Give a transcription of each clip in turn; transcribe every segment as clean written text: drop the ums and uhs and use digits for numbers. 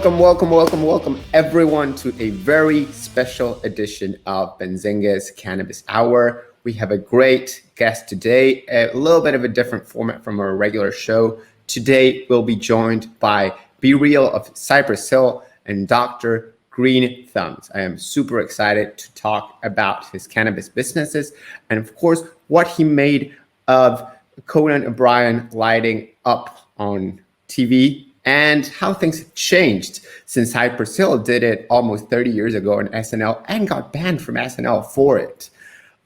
Welcome everyone to a very special edition of Benzinga's Cannabis Hour. We have a great guest today, a little bit of a different format from our regular show. Today, we'll be joined by Be Real of Cypress Hill and Dr. Greenthumb. I am super excited to talk about his cannabis businesses and, of course, what he made of Conan O'Brien lighting up on TV and how things have changed since Cypress Hill did it almost 30 years ago on SNL and got banned from SNL for it.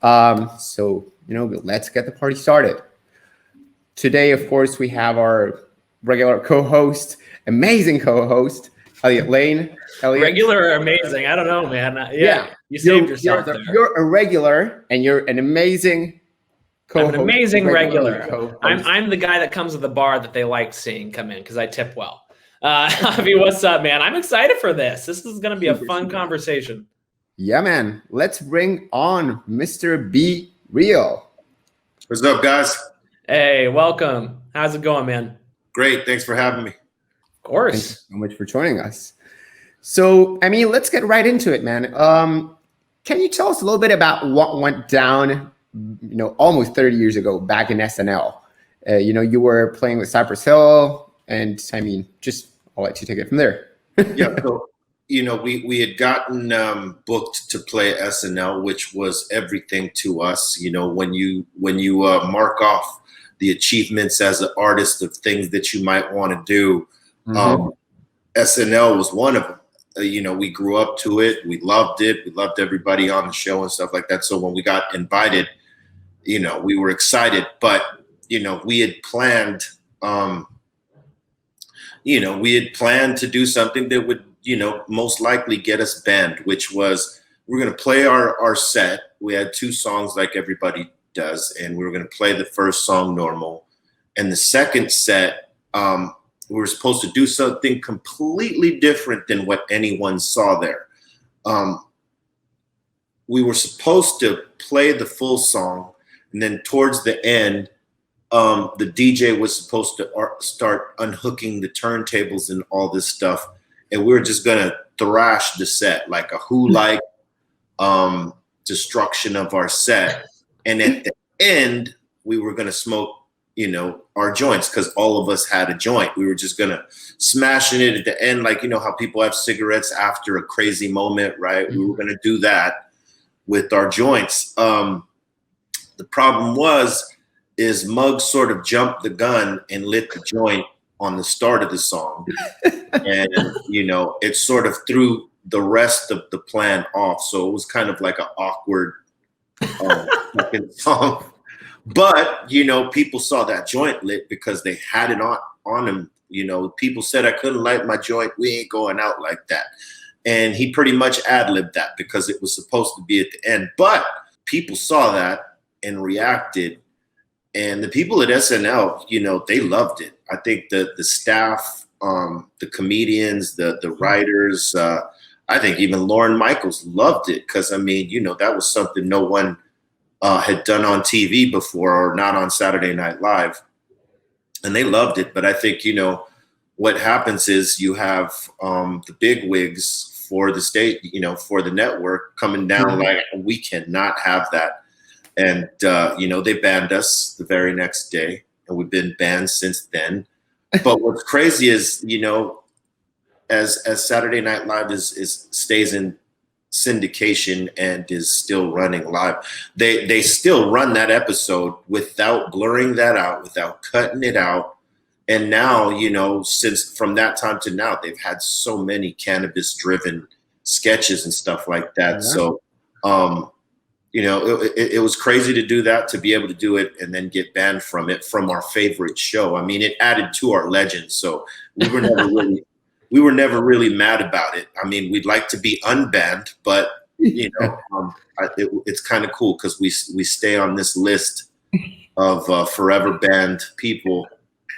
Let's get the party started. Today, of course, we have our regular co-host, amazing co-host, Elliot Lane. Elliot. Regular or amazing? I don't know, man. You saved yourself there. You're a regular and you're an amazing co-host. I'm an amazing regular. I'm the guy that comes to the bar that they like seeing come in because I tip well. Javi, what's up, man? I'm excited for this. This is going to be a fun conversation. Yeah, man. Let's bring on Mr. Be Real. What's up, guys? Hey, welcome. How's it going, man? Great. Thanks for having me. Of course. Thank you so much for joining us. So, let's get right into it, man. Can you tell us a little bit about what went down, almost 30 years ago back in SNL? You were playing with Cypress Hill, and I'll let you take it from there. Yeah. So, we had gotten booked to play SNL, which was everything to us. When you mark off the achievements as an artist of things that you might want to do, SNL was one of them. We grew up to it. We loved it. We loved everybody on the show and stuff like that. So when we got invited, we were excited. But we had planned. We had planned to do something that would, most likely get us banned, which was we're going to play our set. We had two songs like everybody does, and we were going to play the first song normal. And the second set, we were supposed to do something completely different than what anyone saw there. We were supposed to play the full song, and then towards the end, the DJ was supposed to start unhooking the turntables and all this stuff. And we were just going to thrash the set, like a Who-like destruction of our set. And at the end, we were going to smoke, our joints, because all of us had a joint. We were just going to smashing it at the end, like, how people have cigarettes after a crazy moment, right? We were going to do that with our joints. The problem is Muggs sort of jumped the gun and lit the joint on the start of the song. And, it sort of threw the rest of the plan off. So it was kind of like an awkward second song. But, people saw that joint lit because they had it on them. People said I couldn't light my joint. We ain't going out like that. And he pretty much ad-libbed that because it was supposed to be at the end. But people saw that and reacted. And the people at SNL, they loved it. I think the staff, the comedians, the writers, I think even Lorne Michaels loved it because, that was something no one had done on TV before or not on Saturday Night Live. And they loved it. But I think, what happens is you have the big wigs for the state, for the network coming down like, we cannot have that. And, they banned us the very next day, and we've been banned since then. But what's crazy is, as Saturday Night Live stays in syndication and is still running live, they still run that episode without blurring that out, without cutting it out. And now, since from that time to now, they've had so many cannabis-driven sketches and stuff like that. Yeah. So, it was crazy to do that, to be able to do it and then get banned from it, from our favorite show. It added to our legend. So we were never really mad about it. We'd like to be unbanned, but it's kind of cool because we stay on this list of forever banned people.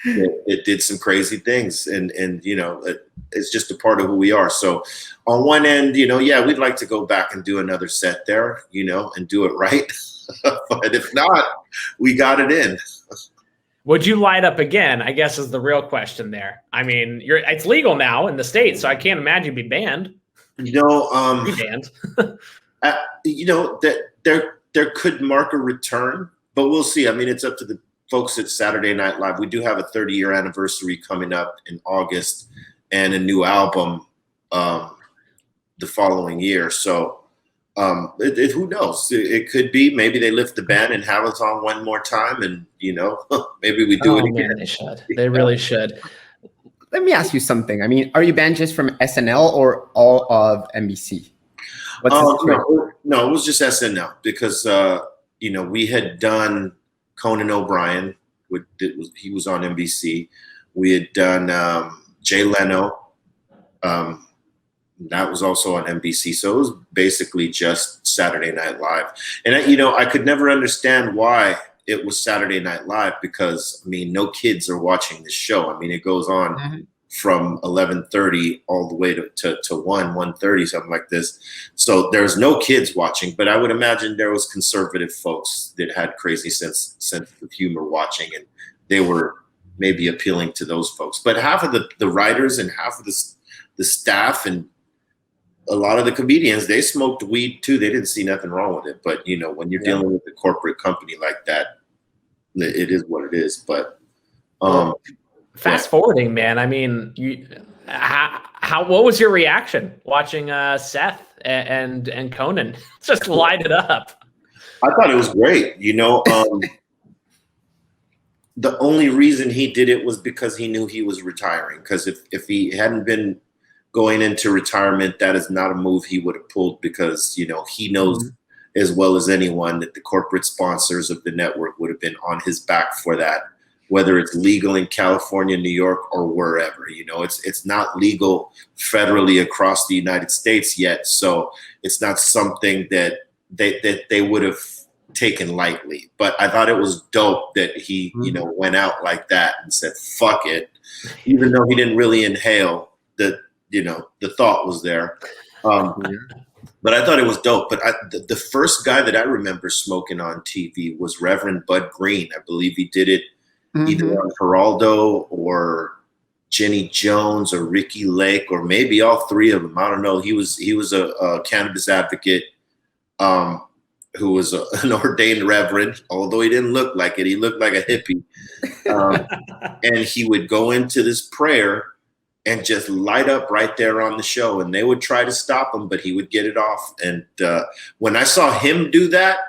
It did some crazy things, and it's just a part of who we are. So on one end, we'd like to go back and do another set there, and do it right. But if not, we got it in. Would you light up again? I guess is the real question there. I mean, it's legal now in the States, so I can't imagine you'd be banned. Be banned. That there could mark a return, but we'll see. I mean, it's up to the folks at Saturday Night Live. We do have a 30-year anniversary coming up in August, and a new album the following year. So who knows? It could be. Maybe they lift the ban and have us on one more time, and maybe we do it again. Man, they should. They really should. Let me ask you something. I mean, are you banned just from SNL or all of NBC? No, it was just SNL because we had done Conan O'Brien. He was on NBC. We had done Jay Leno. That was also on NBC. So it was basically just Saturday Night Live. And I could never understand why it was Saturday Night Live because, I mean, no kids are watching this show. I mean, it goes on from 11:30 all the way to 1:30, something like this. So there's no kids watching, but I would imagine there was conservative folks that had crazy sense of humor watching, and they were maybe appealing to those folks. But half of the writers and half of the staff and a lot of the comedians, they smoked weed too. They didn't see nothing wrong with it. But when you're dealing with a corporate company like that, it is what it is. But fast forwarding, man. I mean, what was your reaction watching Seth and Conan just light it up? I thought it was great. The only reason he did it was because he knew he was retiring. Because if he hadn't been going into retirement, that is not a move he would have pulled because, he knows as well as anyone that the corporate sponsors of the network would have been on his back for that, whether it's legal in California, New York, or wherever. It's not legal federally across the United States yet. So it's not something that they would have taken lightly. But I thought it was dope that he, went out like that and said, fuck it, even though he didn't really inhale the thought was there. But I thought it was dope. But the first guy that I remember smoking on TV was Reverend Bud Green. I believe he did it either on Geraldo or Jenny Jones or Ricky Lake, or maybe all three of them. I don't know. He was a cannabis advocate who was an ordained reverend, although he didn't look like it. He looked like a hippie. And he would go into this prayer and just light up right there on the show. And they would try to stop him, but he would get it off. And when I saw him do that,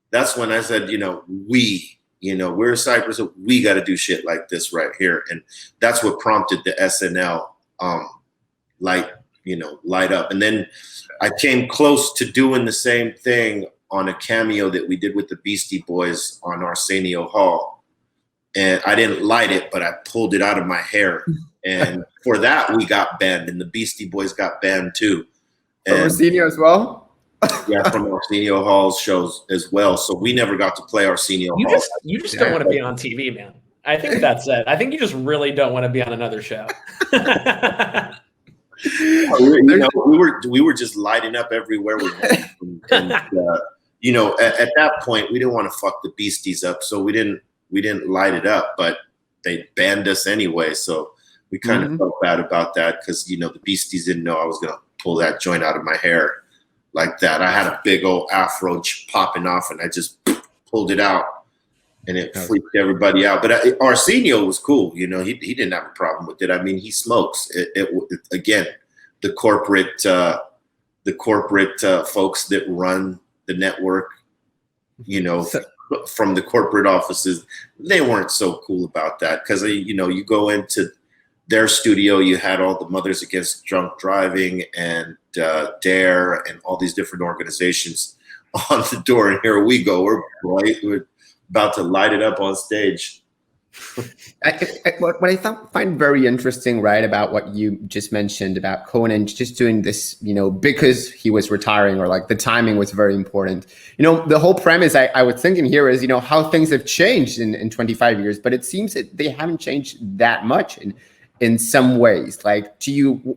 that's when I said, we're Cypress Hill, we got to do shit like this right here. And that's what prompted the SNL light up. And then I came close to doing the same thing on a cameo that we did with the Beastie Boys on Arsenio Hall. And I didn't light it, but I pulled it out of my hair. And for that, we got banned, and the Beastie Boys got banned too. From Arsenio as well? Yeah, from Arsenio Hall's shows as well. So we never got to play Arsenio Hall. You just don't want to be on TV, man. I think that's it. I think you just really don't want to be on another show. We were just lighting up everywhere we went. And at that point, we didn't want to fuck the Beasties up, so we didn't light it up. But they banned us anyway, so we kind of felt bad about that because, the Beasties didn't know I was going to pull that joint out of my hair like that. I had a big old afro popping off, and I just pulled it out, and it freaked everybody out. But Arsenio was cool. He didn't have a problem with it. I mean, he smokes. Again, the corporate folks that run the network, from the corporate offices, they weren't so cool about that because, you go into their studio, you had all the Mothers Against Drunk Driving and DARE and all these different organizations on the door. And here we go. We're about to light it up on stage. What I find very interesting, right, about what you just mentioned about Conan just doing this, because he was retiring, or like the timing was very important. The whole premise I was thinking here is, how things have changed in 25 years, but it seems that they haven't changed that much in some ways. Like,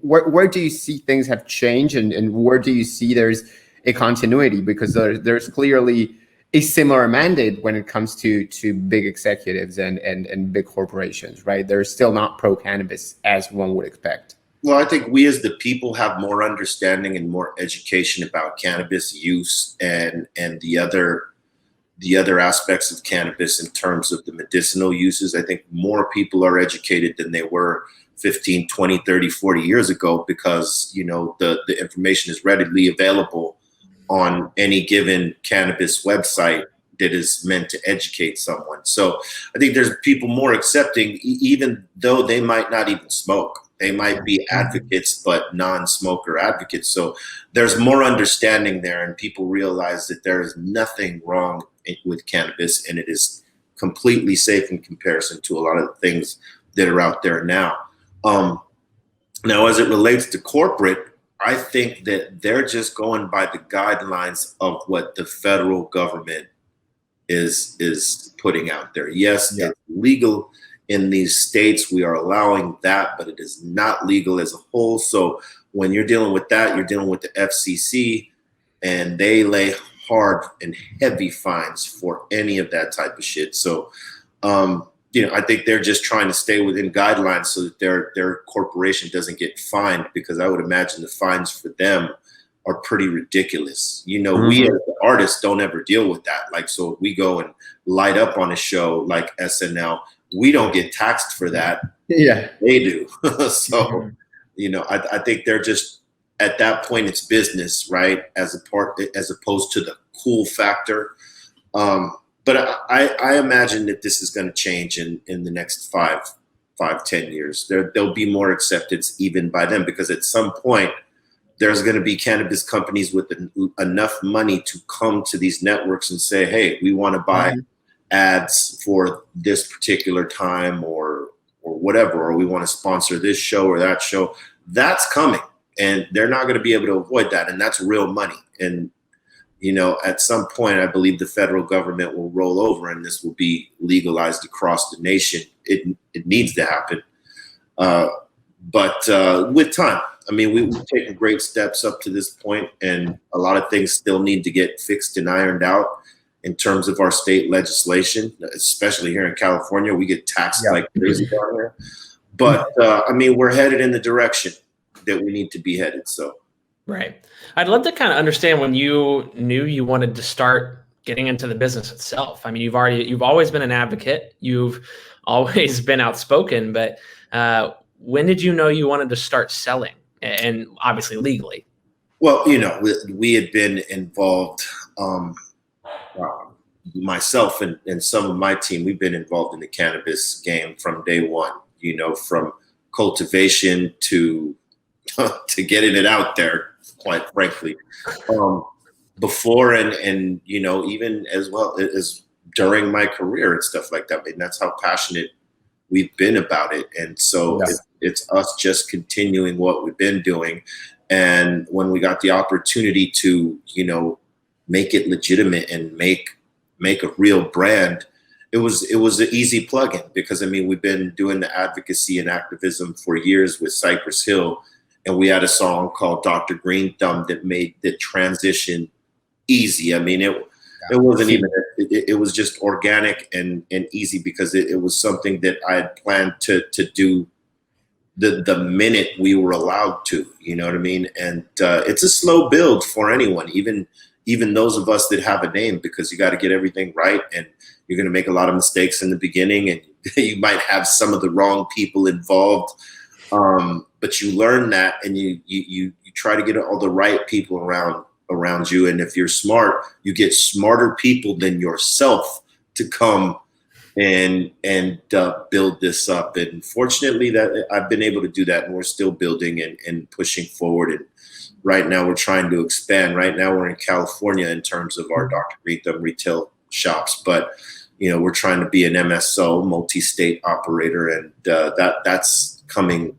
where do you see things have changed, and where do you see there's a continuity? Because there's clearly a similar mandate when it comes to big executives and big corporations, right? They're still not pro cannabis as one would expect. Well, I think we as the people have more understanding and more education about cannabis use and the other aspects of cannabis in terms of the medicinal uses. I think more people are educated than they were 15, 20, 30, 40 years ago because, you know, the information is readily available on any given cannabis website that is meant to educate someone. So I think there's people more accepting, even though they might not even smoke. They might be advocates, but non-smoker advocates. So there's more understanding there, and people realize that there is nothing wrong with cannabis, and it is completely safe in comparison to a lot of the things that are out there now. Now, as it relates to corporate, I think that they're just going by the guidelines of what the federal government is putting out there. Yes, it's legal in these states. We are allowing that, but it is not legal as a whole. So when you're dealing with that, you're dealing with the FCC, and they lay hard and heavy fines for any of that type of shit. So, you know, I think they're just trying to stay within guidelines so that their corporation doesn't get fined, because I would imagine the fines for them are pretty ridiculous. You know, we as the artists don't ever deal with that. Like, so if we go and light up on a show like SNL, we don't get taxed for that. Yeah, they do. So, you know, I think they're just, at that point, it's business, right? As opposed to the cool factor. But I imagine that this is going to change in the next 5-10 years. There'll be more acceptance even by them, because at some point there's going to be cannabis companies with enough money to come to these networks and say, hey, we want to buy ads for this particular time or whatever, or we want to sponsor this show or that show. That's coming, and they're not going to be able to avoid that. And that's real money. And, you know, at some point, I believe the federal government will roll over and this will be legalized across the nation. It needs to happen. But with time, I mean, we've taken great steps up to this point, and a lot of things still need to get fixed and ironed out in terms of our state legislation, especially here in California. We get taxed like crazy down here. But I mean, we're headed in the direction that we need to be headed. So, right. I'd love to kind of understand when you knew you wanted to start getting into the business itself. I mean, you've always been an advocate. You've always been outspoken, but when did you know you wanted to start selling, and obviously legally? Well, you know, we had been involved, myself and some of my team, we've been involved in the cannabis game from day one, you know, from cultivation to getting it out there, quite frankly, before and, you know, even as well as during my career and stuff like that. I mean, that's how passionate we've been about it. And so it's us just continuing what we've been doing. And when we got the opportunity to, you know, make it legitimate and make a real brand, it was an easy plug-in, because I mean, we've been doing the advocacy and activism for years with Cypress Hill, and we had a song called Dr. Greenthumb that made the transition easy. I mean, it wasn't even, it was just organic and easy, because it was something that I had planned to do the minute we were allowed to, you know what I mean? And it's a slow build for anyone, even those of us that have a name, because you got to get everything right, and you're going to make a lot of mistakes in the beginning, and you might have some of the wrong people involved. But you learn that, and you try to get all the right people around you. And if you're smart, you get smarter people than yourself to come and build this up. And fortunately, that I've been able to do that, and we're still building and pushing forward. And right now we're trying to expand. Right now we're in California in terms of our Dr. Greenthumb retail shops, but you know, we're trying to be an MSO, multi-state operator, and that's coming,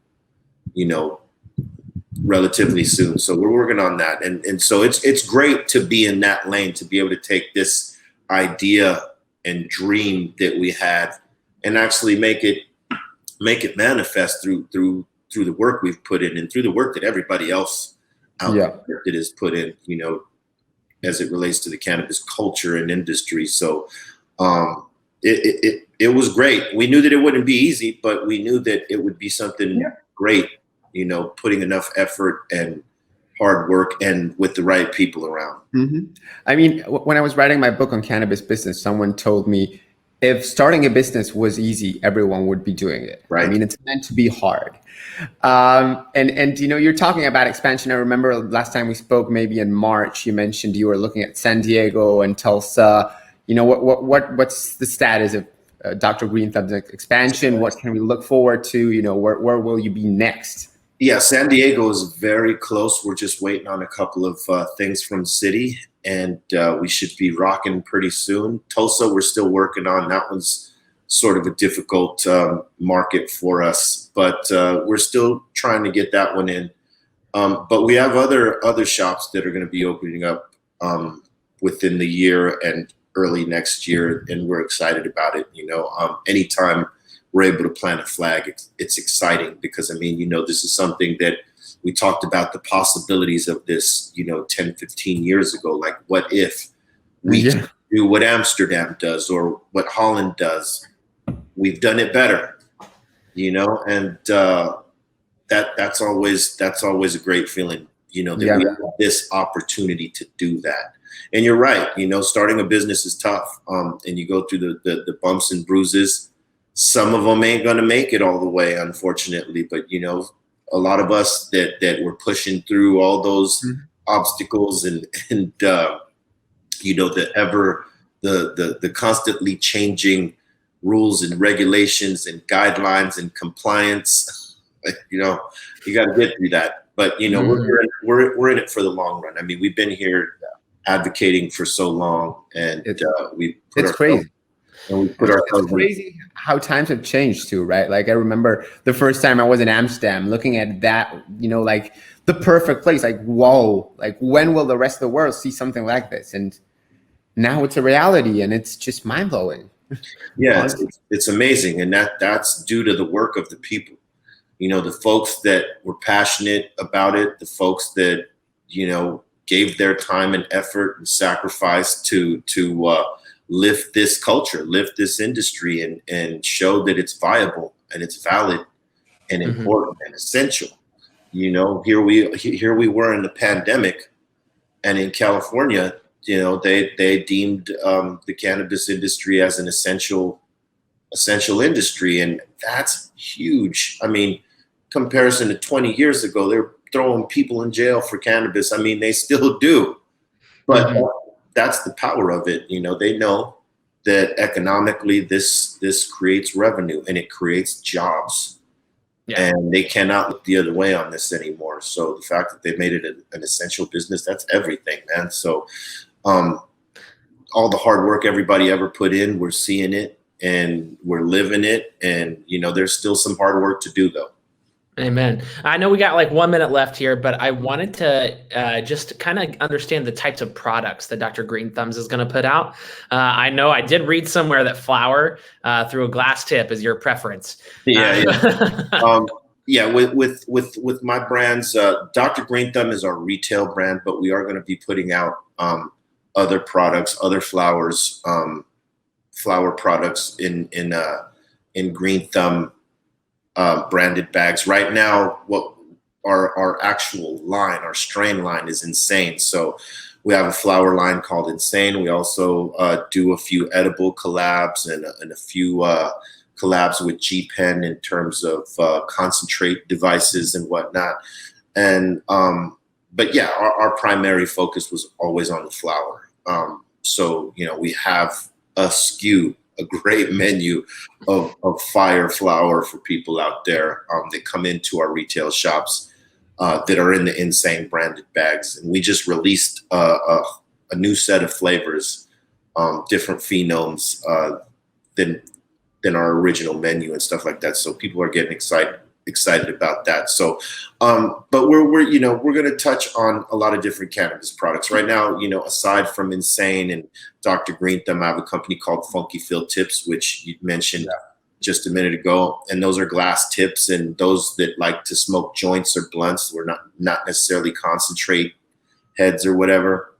you know, relatively soon. So we're working on that. And so it's great to be in that lane, to be able to take this idea and dream that we had and actually make it manifest through the work we've put in, and through the work that everybody else out there that has put in, you know, as it relates to the cannabis culture and industry. So it was great. We knew that it wouldn't be easy, but we knew that it would be something great, you know, putting enough effort and hard work and with the right people around. Mm-hmm. I mean, when I was writing my book on cannabis business, someone told me if starting a business was easy, everyone would be doing it. Right. I mean, it's meant to be hard. And you know, you're talking about expansion. I remember last time we spoke, maybe in March, you mentioned you were looking at San Diego and Tulsa. You know, what's the status of Dr. Greenthumb's expansion? What can we look forward to? You know, where will you be next? Yeah, San Diego is very close. We're just waiting on a couple of things from the city, and we should be rocking pretty soon. Tulsa, we're still working on. That one's sort of a difficult market for us, but we're still trying to get that one in. But we have other shops that are going to be opening up within the year and early next year, and we're excited about it. You know, anytime we're able to plant a flag, it's exciting because, I mean, you know, this is something that we talked about, the possibilities of this, you know, 10, 15 years ago. Like, what if we do what Amsterdam does or what Holland does? We've done it better, you know, and that's always a great feeling, you know, that we have this opportunity to do that. And you're right, you know, starting a business is tough, and you go through the bumps and bruises. Some of them ain't gonna make it all the way, unfortunately. But you know, a lot of us that were pushing through all those obstacles and you know, the constantly changing rules and regulations and guidelines and compliance. You know, you got to get through that. But you know, we're in it for the long run. I mean, we've been here advocating for so long, and we put it's crazy. And we put ourselves. It's crazy how times have changed too, right? Like I remember the first time I was in Amsterdam, looking at that, you know, like the perfect place. Like, whoa! Like, when will the rest of the world see something like this? And now it's a reality, and it's just mind blowing. Yeah, it's amazing, and that's due to the work of the people. You know, the folks that were passionate about it, the folks that, you know, gave their time and effort and sacrifice to lift this culture, lift this industry, and show that it's viable and it's valid and important and essential. You know, here we were in the pandemic, and in California, you know, they deemed the cannabis industry as an essential industry, and that's huge. I mean, comparison to 20 years ago, they're throwing people in jail for cannabis. I mean, they still do, but that's the power of it. You know, they know that economically this creates revenue and it creates jobs, and they cannot look the other way on this anymore. So the fact that they made it an essential business, that's everything, man. So all the hard work everybody ever put in, we're seeing it and we're living it. And, you know, there's still some hard work to do though. Amen. I know we got like 1 minute left here, but I wanted to just kind of understand the types of products that Dr. Greenthumbs is going to put out. I know I did read somewhere that flour through a glass tip is your preference. Yeah. With my brands, Dr. Greenthumb is our retail brand, but we are going to be putting out other products, other flours, flour products in Greenthumb branded bags. Right now, what our actual line, our strain line, is Insane. So we have a flower line called Insane. We also do a few edible collabs and a few collabs with G Pen in terms of concentrate devices and whatnot. And but yeah, our primary focus was always on the flower. So, you know, we have a SKU, a great menu of fire flower for people out there that come into our retail shops that are in the Insane branded bags. And we just released a new set of flavors, different phenoms than our original menu and stuff like that. So people are getting excited about that. So, but we're going to touch on a lot of different cannabis products right now. You know, aside from Insane and Dr. Greenthumb, I have a company called Funky Fill Tips, which you mentioned just a minute ago, and those are glass tips. And those that like to smoke joints or blunts, we're not necessarily concentrate heads or whatever.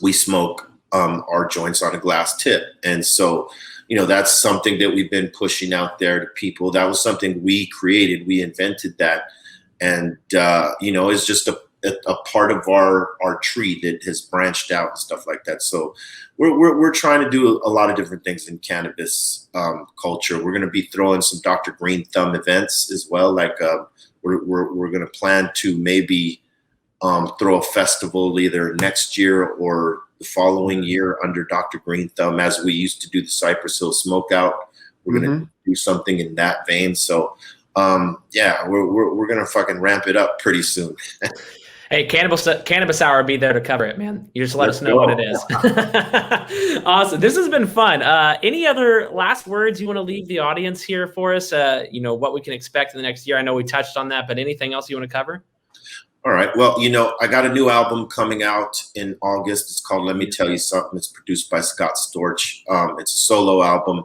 we smoke our joints on a glass tip. And so, that's something that we've been pushing out there to people. That was something we created. We invented that. And, it's just a part of our tree that has branched out and stuff like that. So we're trying to do a lot of different things in cannabis culture. We're going to be throwing some Dr. Greenthumb events as well. Like we're going to plan to maybe throw a festival either next year or the following year under Dr. Greenthumb, as we used to do the Cypress Hill Smokeout. We're going to do something in that vein. So we're going to fucking ramp it up pretty soon. Hey, Cannabis Hour will be there to cover it, man. You just let us know what it is. Awesome. This has been fun. Any other last words you want to leave the audience here for us? What we can expect in the next year. I know we touched on that, but anything else you want to cover? All right. Well, I got a new album coming out in August. It's called Let Me Tell You Something. It's produced by Scott Storch. It's a solo album,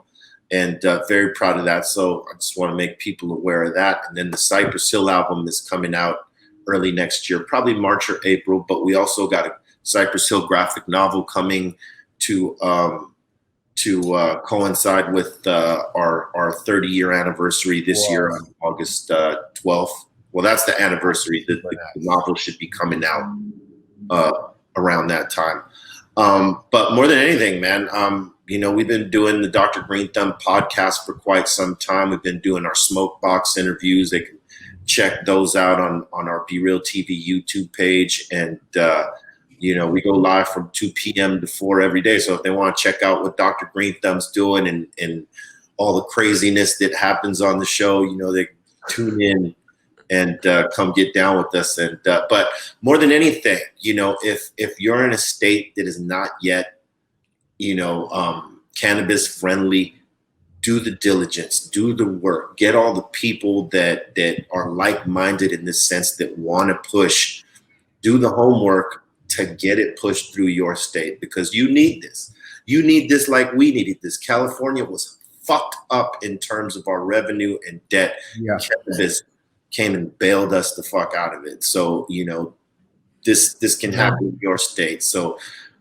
and very proud of that. So I just want to make people aware of that. And then the Cypress Hill album is coming out early next year, probably March or April. But we also got a Cypress Hill graphic novel coming to coincide with our 30-year anniversary this year on August 12th. Well, that's the anniversary. The novel should be coming out around that time. But more than anything, man, we've been doing the Dr. Greenthumb podcast for quite some time. We've been doing our Smoke Box interviews. They can check those out on our Be Real TV YouTube page. And, we go live from 2 p.m. to 4 every day. So if they want to check out what Dr. Greenthumb's doing and all the craziness that happens on the show, they tune in and come get down with us. And but more than anything, if you're in a state that is not yet, cannabis friendly, do the diligence, do the work, get all the people that are like-minded in this sense, that want to push, do the homework to get it pushed through your state, because you need this. You need this like we needed this. California was fucked up in terms of our revenue and debt. Yeah. Cannabis came and bailed us the fuck out of it. So, this can happen in your state. So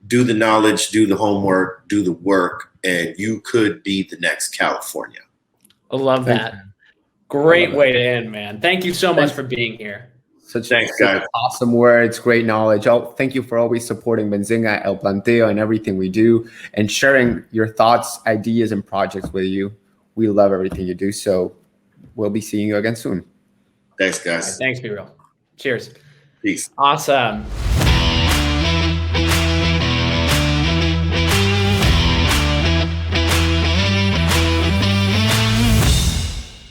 do the knowledge, do the homework, do the work, and you could be the next California. I love that. Great way to end, man. Thank you so much for being here. Thanks, guys. Awesome words, great knowledge. Thank you for always supporting Benzinga, El Planteo, and everything we do, and sharing your thoughts, ideas, and projects with you. We love everything you do. So we'll be seeing you again soon. Thanks, guys. Thanks, Be Real. Cheers. Peace. Awesome.